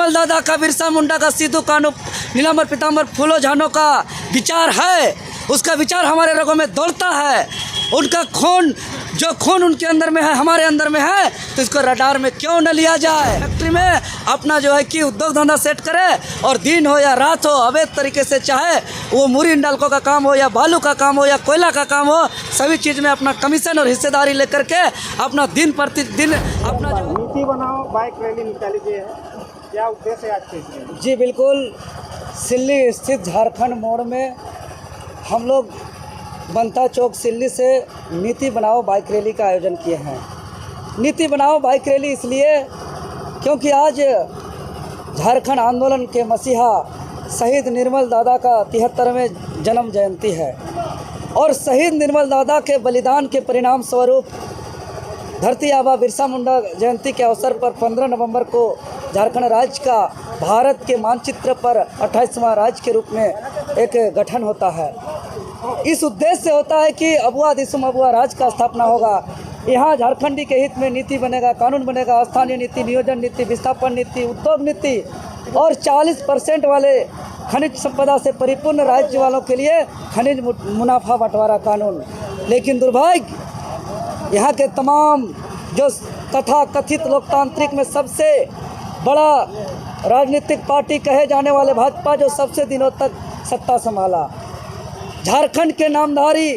निर्मल दादा का, बिरसा मुंडा का, सिद्धू कानू, नीलांबर पीतांबर फूलो झानो का विचार है, उसका विचार हमारे रगों में दौड़ता है। उनका खून, जो खून उनके अंदर में है, हमारे अंदर में है, तो इसको रडार में क्यों न लिया जाए। फैक्ट्री में अपना जो है कि उद्योग धंधा सेट करे और दिन हो या रात हो, अवैध तरीके से, चाहे वो मुरी डालकों का काम हो या बालू का काम हो या कोयला का काम हो, सभी चीज़ में अपना कमीशन और हिस्सेदारी लेकर के अपना दिन प्रतिदिन अपना जो नीति बनाओ बाइक रैली निकाली गई है, क्या उद्देश्य है आज के इसमें? जी बिल्कुल, सिल्ली स्थित झारखंड मोड़ में हम लोग बनता चौक सिल्ली से नीति बनाओ बाइक रैली का आयोजन किए हैं। नीति बनाओ बाइक रैली इसलिए क्योंकि आज झारखंड आंदोलन के मसीहा शहीद निर्मल दादा का 73वें जन्म जयंती है और शहीद निर्मल दादा के बलिदान के परिणाम स्वरूप धरती आबा बिरसा मुंडा जयंती के अवसर पर 15 नवंबर को झारखंड राज्य का भारत के मानचित्र पर 28वां राज्य के रूप में एक गठन होता है। इस उद्देश्य से होता है कि अबुआ दिसुम अबुआ राज का स्थापना होगा। यहाँ झारखंडी के हित में नीति बनेगा, कानून बनेगा, स्थानीय नीति, नियोजन नीति, विस्थापन नीति, उद्योग नीति और 40% वाले खनिज संपदा से परिपूर्ण राज्य वालों के लिए खनिज मुनाफा बंटवारा कानून। लेकिन दुर्भाग्य, यहाँ के तमाम जो तथा कथित लोकतांत्रिक में सबसे बड़ा राजनीतिक पार्टी कहे जाने वाले भाजपा, जो सबसे दिनों तक सत्ता संभाला, झारखंड के नामधारी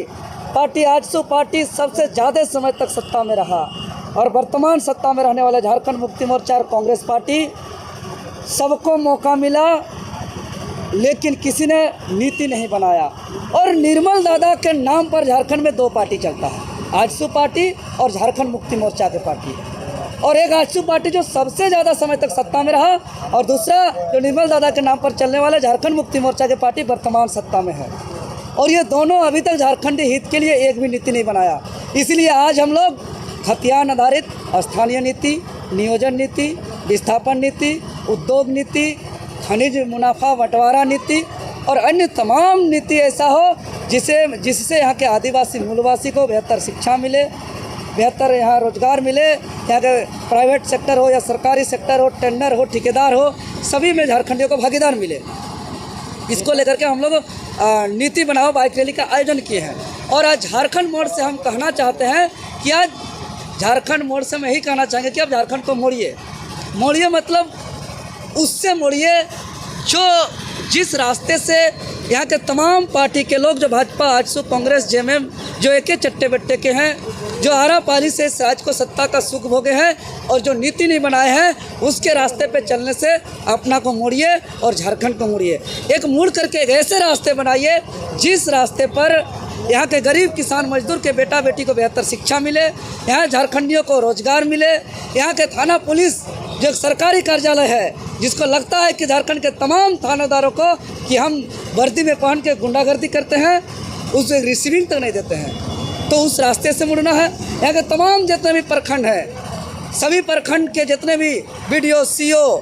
पार्टी आजसू पार्टी सबसे ज़्यादा समय तक सत्ता में रहा और वर्तमान सत्ता में रहने वाले झारखंड मुक्ति मोर्चा और कांग्रेस पार्टी, सबको मौका मिला लेकिन किसी ने नीति नहीं बनाया। और निर्मल दादा के नाम पर झारखंड में 2 पार्टी चलता है, आजसू पार्टी और झारखंड मुक्ति मोर्चा के पार्टी। और एक आजसू पार्टी जो सबसे ज़्यादा समय तक सत्ता में रहा और दूसरा जो निर्मल दादा के नाम पर चलने वाले झारखंड मुक्ति मोर्चा के पार्टी वर्तमान सत्ता में है। और ये दोनों अभी तक झारखंडी हित के लिए एक भी नीति नहीं बनाया। इसलिए आज हम लोग खतियान आधारित स्थानीय नीति, नियोजन नीति, विस्थापन नीति, उद्योग नीति, खनिज मुनाफा बंटवारा नीति और अन्य तमाम नीति ऐसा हो जिससे यहाँ के आदिवासी मूलवासी को बेहतर शिक्षा मिले, बेहतर यहाँ रोजगार मिले, यहाँ के प्राइवेट सेक्टर हो या सरकारी सेक्टर हो, टेंडर हो, ठेकेदार हो, सभी में झारखंडियों को भागीदार मिले। इसको लेकर के हम लोग नीति बनाओ बाइक रैली का आयोजन किए हैं। और आज झारखंड मोड़ से हम कहना चाहते हैं कि आज झारखंड मोड़ से मैं ही कहना चाहेंगे कि अब झारखंड को मोड़िए। मोड़िए मतलब उससे मोड़िए जो जिस रास्ते से यहाँ के तमाम पार्टी के लोग, जो भाजपा, आजसू, कांग्रेस, जेएमएम, जो एक चट्टे बट्टे के हैं, जो आरा पारी से इस राज्य को सत्ता का सुख भोगे हैं और जो नीति नहीं बनाए हैं, उसके रास्ते पे चलने से अपना को मोड़िए और झारखंड को मोड़िए। एक मुड़ करके एक ऐसे रास्ते बनाइए जिस रास्ते पर यहाँ के गरीब किसान मजदूर के बेटा बेटी को बेहतर शिक्षा मिले, यहाँ झारखंडियों को रोजगार मिले, यहाँ के थाना पुलिस जो सरकारी कार्यालय है, जिसको लगता है कि झारखंड के तमाम थानेदारों को कि हम वर्दी में पहन के गुंडागर्दी करते हैं, उसे रिसीविंग तक नहीं देते हैं, तो उस रास्ते से मुड़ना है। यहाँ के तमाम जितने भी प्रखंड हैं, सभी प्रखंड के जितने भी बीडीओ, सीओ,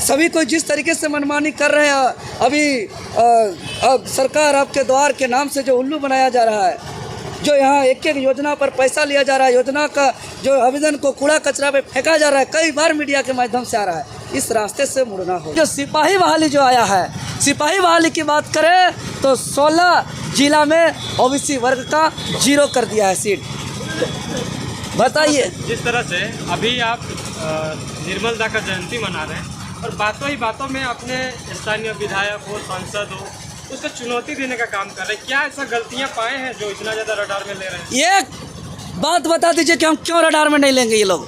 सभी को जिस तरीके से मनमानी कर रहे हैं, अभी सरकार आपके द्वार के नाम से जो उल्लू बनाया जा रहा है, जो यहाँ एक एक योजना पर पैसा लिया जा रहा है, योजना का जो आवेदन को कूड़ा कचरा पे फेंका जा रहा है, कई बार मीडिया के माध्यम से आ रहा है, इस रास्ते से मुड़ना हो। जो सिपाही बहाली जो आया है, सिपाही बहाली की बात करें तो 16 जिला में ओबीसी वर्ग का 0 कर दिया है सीट। बताइए, जिस तरह से अभी आप निर्मल दा का जयंती मना रहे हैं और बातों ही बातों में अपने स्थानीय विधायक हो, सांसद हो, उसको चुनौती देने का काम कर रहे हैं, क्या ऐसा गलतियां पाए हैं जो इतना ज़्यादा रडार में ले रहे हैं? एक बात बता दीजिए कि हम क्यों रडार में नहीं लेंगे ये लोग।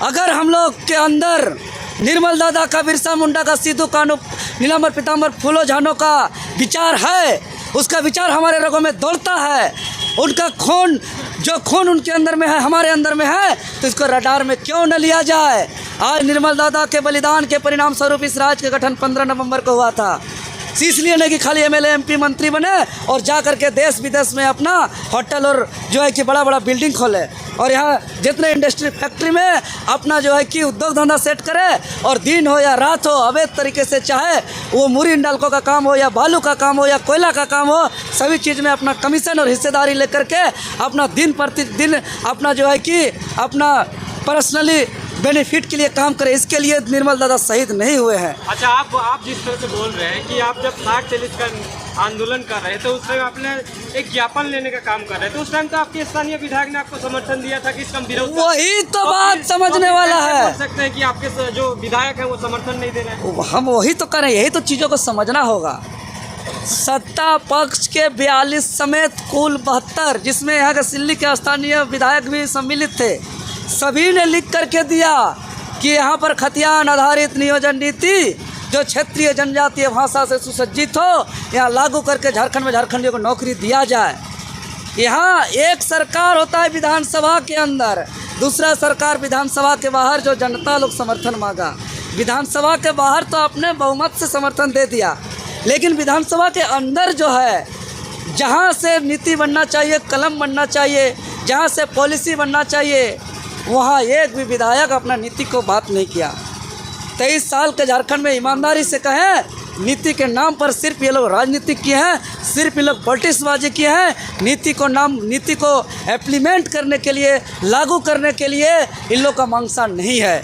अगर हम लोग के अंदर निर्मल दादा का, बिरसा मुंडा का, सिद्धू कानू, नीलांबर पीतांबर फूलो झानो का विचार है, उसका विचार हमारे रगों में दौड़ता है, उनका खून, जो खून उनके अंदर में है, हमारे अंदर में है, तो इसको रडार में क्यों न लिया जाए। आज निर्मल दादा के बलिदान के परिणाम स्वरूप इस राज्य का गठन 15 नवंबर को हुआ था। इसलिए नहीं कि खाली एमएलए एमपी मंत्री बने और जा करके देश विदेश में अपना होटल और जो है कि बड़ा बड़ा बिल्डिंग खोले और यहाँ जितने इंडस्ट्री फैक्ट्री में अपना जो है कि उद्योग धंधा सेट करे और दिन हो या रात हो, अवैध तरीके से, चाहे वो मुरी डालकों का काम हो या बालू का काम हो या कोयला का काम हो, सभी चीज़ में अपना कमीशन और हिस्सेदारी लेकर के अपना दिन प्रतिदिन अपना जो है कि अपना पर्सनली बेनिफिट के लिए काम करें, इसके लिए निर्मल दादा शहीद नहीं हुए हैं। अच्छा, आप जिस तरह से बोल रहे हैं कि आप जब 60-40 का आंदोलन कर रहे थे उस टाइम आपने एक ज्ञापन लेने का काम कर रहे थे, उस टाइम तो आपके स्थानीय विधायक ने आपको समर्थन दिया था कि इसका विरोध। वही तो बात समझने वाला है। बोल सकते हैं कि आपके जो विधायक है वो समर्थन नहीं दे रहे हैं। हम वही तो करें, यही तो चीज़ों को समझना होगा। सत्ता पक्ष के 42 समेत कुल 72, जिसमें यहाँ के सिल्ली के स्थानीय विधायक भी सम्मिलित थे, सभी ने लिख करके दिया कि यहाँ पर खतियान आधारित नियोजन नीति जो क्षेत्रीय जनजातीय भाषा से सुसज्जित हो, यहाँ लागू करके झारखंड में झारखंडियों को नौकरी दिया जाए। यहाँ एक सरकार होता है विधानसभा के अंदर, दूसरा सरकार विधानसभा के बाहर, जो जनता लोग समर्थन मांगा। विधानसभा के बाहर तो अपने बहुमत से समर्थन दे दिया, लेकिन विधानसभा के अंदर जो है, जहाँ से नीति बनना चाहिए, कलम बनना चाहिए, जहाँ से पॉलिसी बनना चाहिए, वहाँ एक भी विधायक अपना नीति को बात नहीं किया। 23 साल के झारखंड में ईमानदारी से कहें, नीति के नाम पर सिर्फ ये लोग राजनीति किए हैं, सिर्फ ये लोग पॉलिटिक्सबाजी किए हैं। नीति को इम्प्लीमेंट करने के लिए, लागू करने के लिए इन लोग का मंशा नहीं है।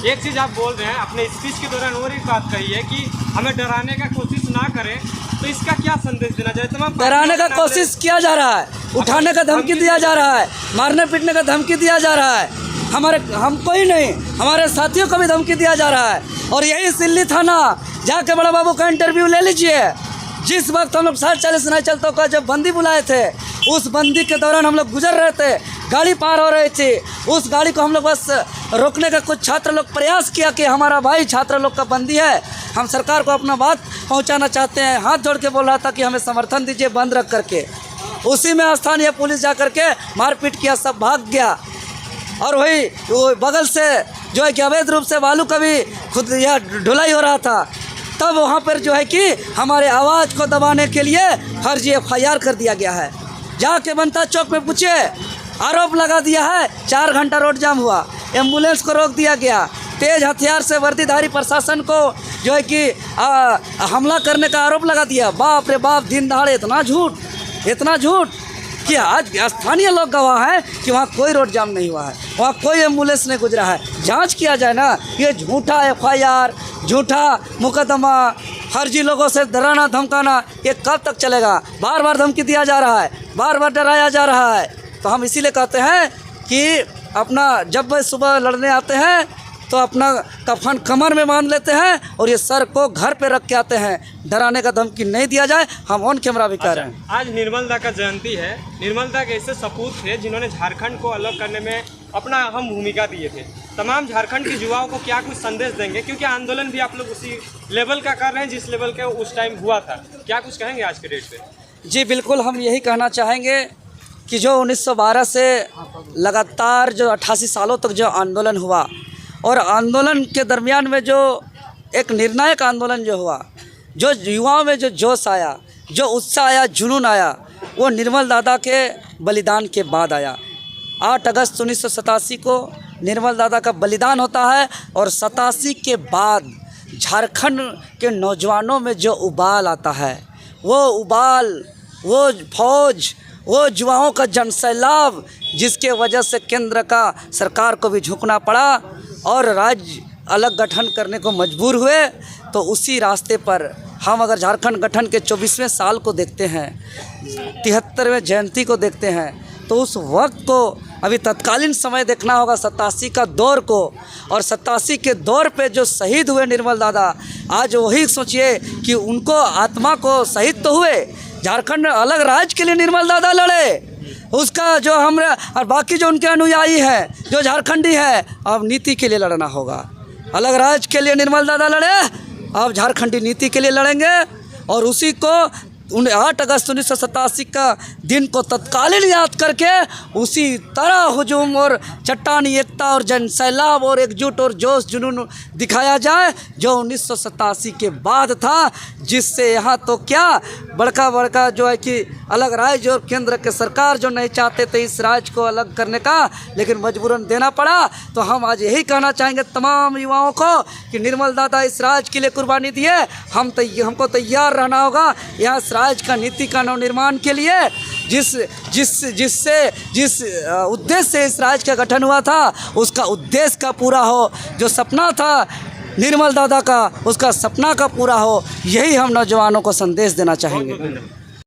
एक चीज़ आप बोल रहे हैं, अपने स्पीच के दौरान और एक बात कही है कि हमें डराने का कोशिश ना करें, तो इसका क्या संदेश देना चाहिए? तमाम डराने का कोशिश किया जा रहा है, उठाने का धमकी दिया जा रहा है, मारने पीटने का धमकी दिया जा रहा है। हमको ही नहीं, हमारे साथियों को भी धमकी दिया जा रहा है। और यही सिल्ली थाना जाके बड़ा बाबू का इंटरव्यू ले लीजिए। जिस वक्त हम लोग 60-40 नहीं चलता का जब बंदी बुलाए थे, उस बंदी के दौरान हम लोग गुजर रहे थे, गाड़ी पार हो रही थी, उस गाड़ी को हम लोग बस रोकने का कुछ छात्र लोग प्रयास किया कि हमारा भाई छात्र लोग का बंदी है, हम सरकार को अपना बात पहुंचाना चाहते हैं। हाथ जोड़ के बोल रहा था कि हमें समर्थन दीजिए बंद रख करके। उसी में स्थानीय पुलिस जा करके मारपीट किया, सब भाग गया। और वही वो बगल से जो है कि अवैध रूप से बालू का भी खुद यह ढुलाई हो रहा था, तब वहाँ पर जो है कि हमारे आवाज़ को दबाने के लिए फर्जी FIR कर दिया गया है। जाके बनता चौक में पूछे, आरोप लगा दिया है, 4 घंटा रोड जाम हुआ, एम्बुलेंस को रोक दिया गया, तेज हथियार से वर्दीधारी प्रशासन को जो है कि हमला करने का आरोप लगा दिया। बाप रे बाप, दिन दहाड़े इतना झूठ कि आज स्थानीय लोग गवाह हैं कि वहाँ कोई रोड जाम नहीं हुआ है, वहाँ कोई एम्बुलेंस नहीं गुजरा है। जांच किया जाए ना, ये झूठा FIR, झूठा मुकदमा, फर्जी लोगों से डराना धमकाना, ये कब तक चलेगा? बार बार धमकी दिया जा रहा है, बार बार डराया जा रहा है। तो हम इसीलिए कहते हैं कि अपना जब सुबह लड़ने आते हैं तो अपना कफन कमर में बांध लेते हैं और ये सर को घर पे रख के आते हैं। डराने का धमकी नहीं दिया जाए, हम ऑन कैमरा भी कह रहे हैं। आज निर्मल दा का जयंती है। निर्मल दा के ऐसे सपूत थे जिन्होंने झारखंड को अलग करने में अपना अहम भूमिका दिए थे। तमाम झारखंड के युवाओं को क्या कुछ संदेश देंगे, क्योंकि आंदोलन भी आप लोग उसी लेवल का कर रहे हैं जिस लेवल का उस टाइम हुआ था, क्या कुछ कहेंगे आज के डेट पे? जी बिल्कुल, हम यही कहना चाहेंगे कि जो 1912 से लगातार जो 88 सालों तक जो आंदोलन हुआ, और आंदोलन के दरमियान में जो एक निर्णायक आंदोलन जो हुआ, जो युवाओं में जो जोश आया, जो उत्साह आया, जुनून आया, वो निर्मल दादा के बलिदान के बाद आया। 8 अगस्त 1987 को निर्मल दादा का बलिदान होता है, और 87 के बाद झारखंड के नौजवानों में जो उबाल आता है, वो उबाल, वो फौज, वो युवाओं का जनसैलाब, जिसके वजह से केंद्र का सरकार को भी झुकना पड़ा और राज्य अलग गठन करने को मजबूर हुए। तो उसी रास्ते पर हम अगर झारखंड गठन के 24वें साल को देखते हैं, 73वें जयंती को देखते हैं, तो उस वक्त को अभी तत्कालीन समय देखना होगा, 87 का दौर को। और 87 के दौर पे जो शहीद हुए निर्मल दादा, आज वही सोचिए कि उनको आत्मा को शहीद तो हुए, झारखंड में अलग राज्य के लिए निर्मल दादा लड़े। उसका जो हम और बाकी जो उनके अनुयायी हैं, जो झारखंडी है, अब नीति के लिए लड़ना होगा। अलग राज्य के लिए निर्मल दादा लड़े, अब झारखंडी नीति के लिए लड़ेंगे। और उसी को 8 अगस्त 1987 का दिन को तत्कालीन याद करके उसी तरह हुजूम और चट्टानी एकता और जनसैलाब और एकजुट और जोश जुनून दिखाया जाए जो 1987 के बाद था, जिससे यहाँ तो क्या बड़का जो है कि अलग राज्य और केंद्र के सरकार जो नहीं चाहते थे इस राज्य को अलग करने का, लेकिन मजबूरन देना पड़ा। तो हम आज यही कहना चाहेंगे तमाम युवाओं को कि निर्मल दादा इस राज्य के लिए कुर्बानी दिए, हमको तैयार रहना होगा यहाँ राज्य का नीति का नवनिर्माण के लिए। जिस उद्देश्य से इस राज्य का गठन हुआ था उसका उद्देश्य का पूरा हो, जो सपना था निर्मल दादा का उसका सपना का पूरा हो, यही हम नौजवानों को संदेश देना चाहेंगे। बहुत धन्यवाद।